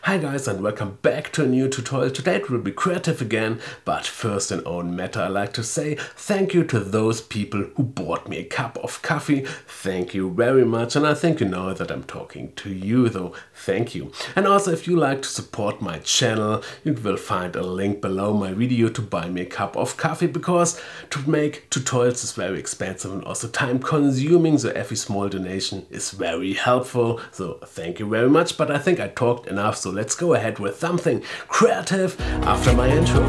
Hi guys and welcome back to a new tutorial. Today it will be creative again, but first in own matter I like to say thank you to those people who bought me a cup of coffee. Thank you very much, and I think you know that I'm talking to you though. Thank you. And also if you like to support my channel, you will find a link below my video to buy me a cup of coffee, because to make tutorials is very expensive and also time consuming, so every small donation is very helpful. So thank you very much, but I think I talked enough, so let's go ahead with something creative after my intro.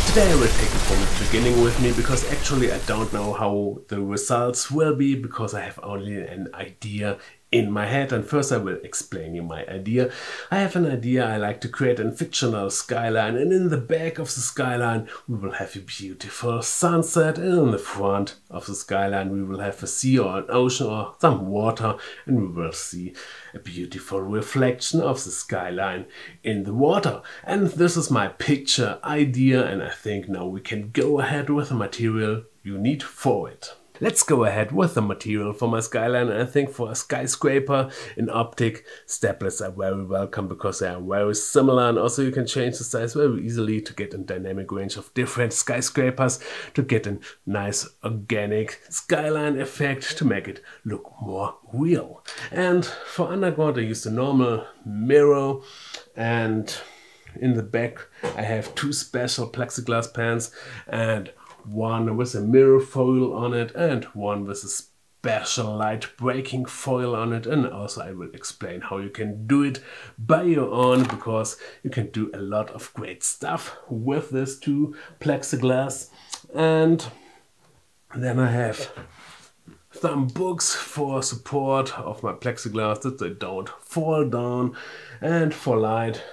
Today I will take it from the beginning with me, because actually I don't know how the results will be, because I have only an idea in my head. And first I will explain you my idea. I have an idea. I like to create a fictional skyline, and in the back of the skyline we will have a beautiful sunset, and in the front of the skyline we will have a sea or an ocean or some water, and we will see a beautiful reflection of the skyline in the water. And this is my picture idea, and I think now we can go ahead with the material you need for it. Let's go ahead with the material for my skyline. And I think for a skyscraper in optic, staplers are very welcome, because they are very similar, and also you can change the size very easily to get a dynamic range of different skyscrapers, to get a nice organic skyline effect, to make it look more real. And for underground I used a normal mirror, and in the back I have two special plexiglass pans, and one with a mirror foil on it and one with a special light breaking foil on it. And also I will explain how you can do it by your own, because you can do a lot of great stuff with this two plexiglass. And then I have some books for support of my plexiglass, that they don't fall down. And for light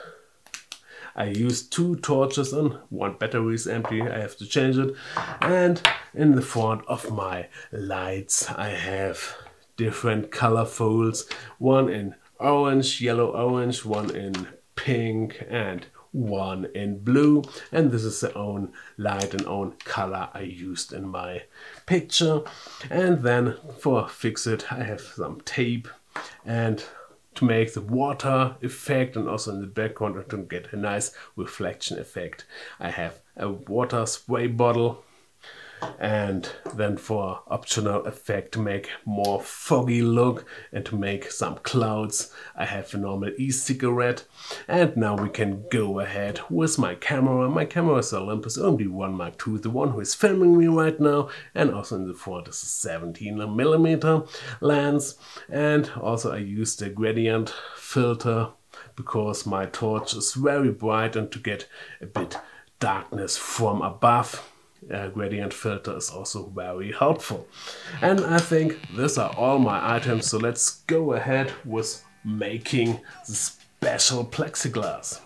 I used two torches, and one battery is empty, I have to change it. And in the front of my lights I have different color folds, one in orange, yellow orange, one in pink and one in blue. And this is the own light and own color I used in my picture. And then for fix it I have some tape, and to make the water effect, and also in the background to get a nice reflection effect, I have a water spray bottle. And then for optional effect, to make more foggy look and to make some clouds, I have a normal e-cigarette. And now we can go ahead with my camera. My camera is a Olympus OMD1 Mark II, the one who is filming me right now. And also in the front is a 17mm lens. And also I used a gradient filter, because my torch is very bright, and to get a bit darkness from above, gradient filter is also very helpful. And I think these are all my items, so let's go ahead with making the special plexiglass.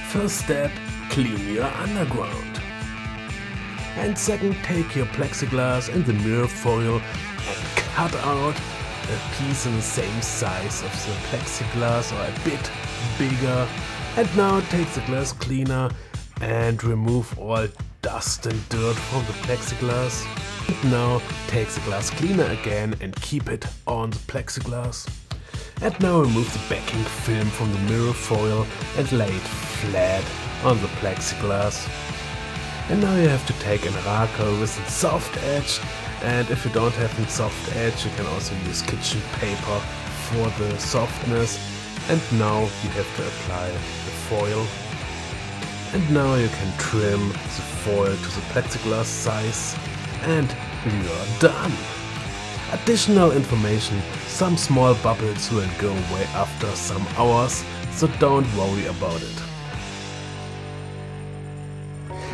First step, clean your underground. And second, take your plexiglass and the mirror foil and cut out a piece in the same size of the plexiglass, or a bit bigger. And now take the glass cleaner and remove all dust and dirt from the plexiglass. And now take the glass cleaner again and keep it on the plexiglass. And now remove the backing film from the mirror foil and lay it flat on the plexiglass. And now you have to take an raka with a soft edge, and if you don't have a soft edge you can also use kitchen paper for the softness. And now you have to apply the foil. And now you can trim the foil to the plexiglass size, and you're done. Additional information: some small bubbles will go away after some hours, so don't worry about it.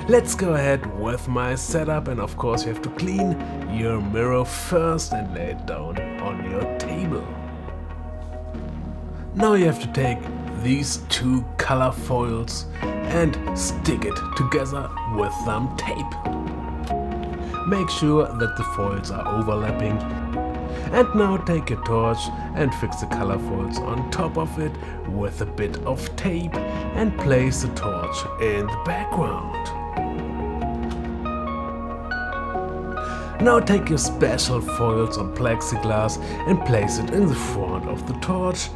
Let's go ahead with my setup, and of course you have to clean your mirror first and lay it down on your table. Now you have to take these two color foils and stick it together with some tape. Make sure that the foils are overlapping, And now take a torch and fix the color folds on top of it with a bit of tape and place the torch in the background. Now take your special foils on plexiglass and place it in the front of the torch,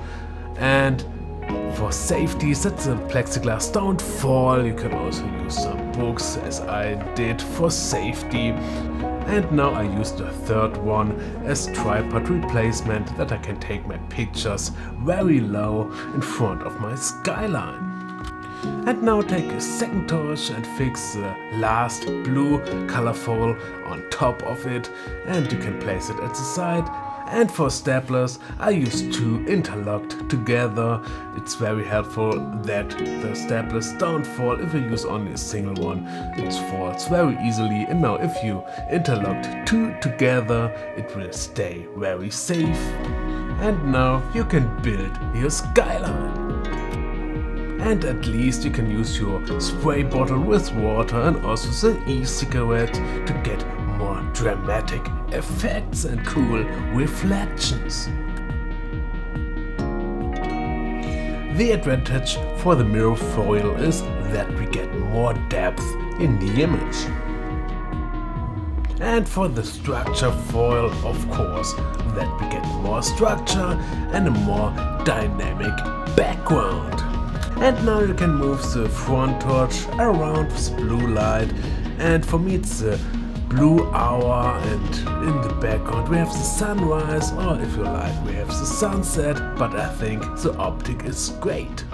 and for safety, so that the plexiglass don't fall, you can also use some books as I did for safety. And now I use the third one as tripod replacement, that I can take my pictures very low in front of my Skyline. And now take a second torch and fix the last blue color foil on top of it, and you can place it at the side. And for staplers, I use two interlocked together. It's very helpful that the staplers don't fall. If you use only a single one, it falls very easily. And now if you interlocked two together, it will stay very safe. And now you can build your Skyline. And at least you can use your spray bottle with water and also the e-cigarette to get more dramatic effects and cool reflections. The advantage for the mirror foil is that we get more depth in the image. And for the structure foil, of course, that we get more structure and a more dynamic background. And now you can move the front torch around with blue light, and for me it's the blue hour, and in the background we have the sunrise, or if you like we have the sunset, but I think the optic is great.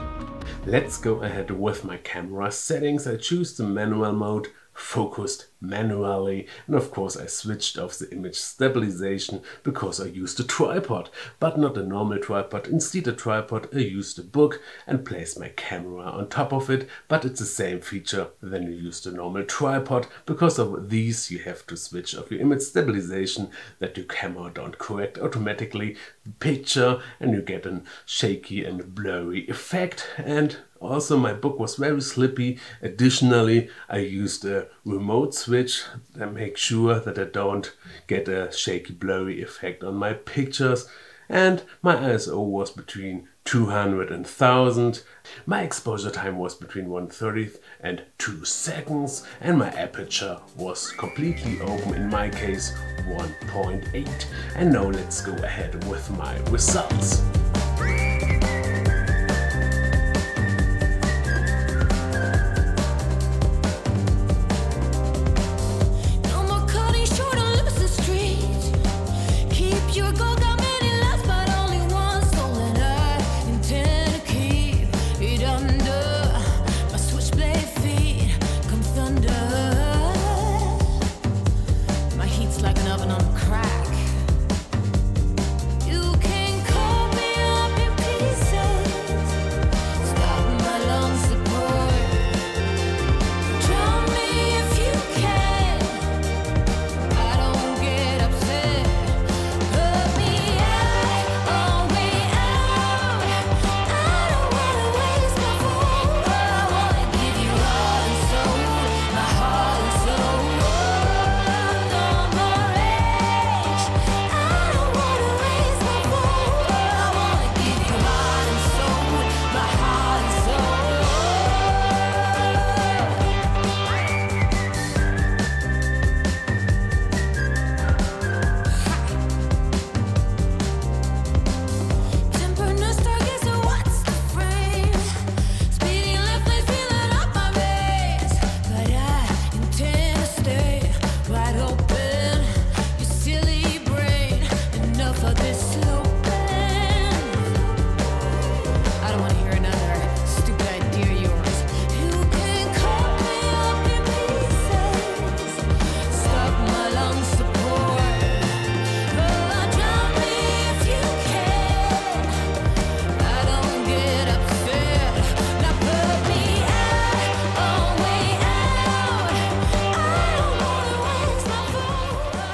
Let's go ahead with my camera settings. I choose the manual mode, focused manually, and of course I switched off the image stabilization because I used a tripod, but not a normal tripod. Instead of a tripod I used a book and placed my camera on top of it, but it's the same feature than you use the normal tripod. Because of these you have to switch off your image stabilization, that your camera don't correct automatically the picture and you get a shaky and blurry effect. And also my book was very slippy. Additionally, I used a remote switch and make sure that I don't get a shaky blurry effect on my pictures. And my ISO was between 200 and 1000. My exposure time was between 1/30 and 2 seconds, and my aperture was completely open, in my case 1.8. And now let's go ahead with my results.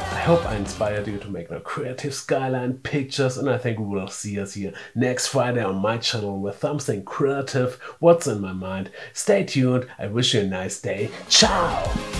I hope I inspired you to make more creative Skyline pictures, and I think we will see us here next Friday on my channel with something creative, what's in my mind. Stay tuned, I wish you a nice day. Ciao!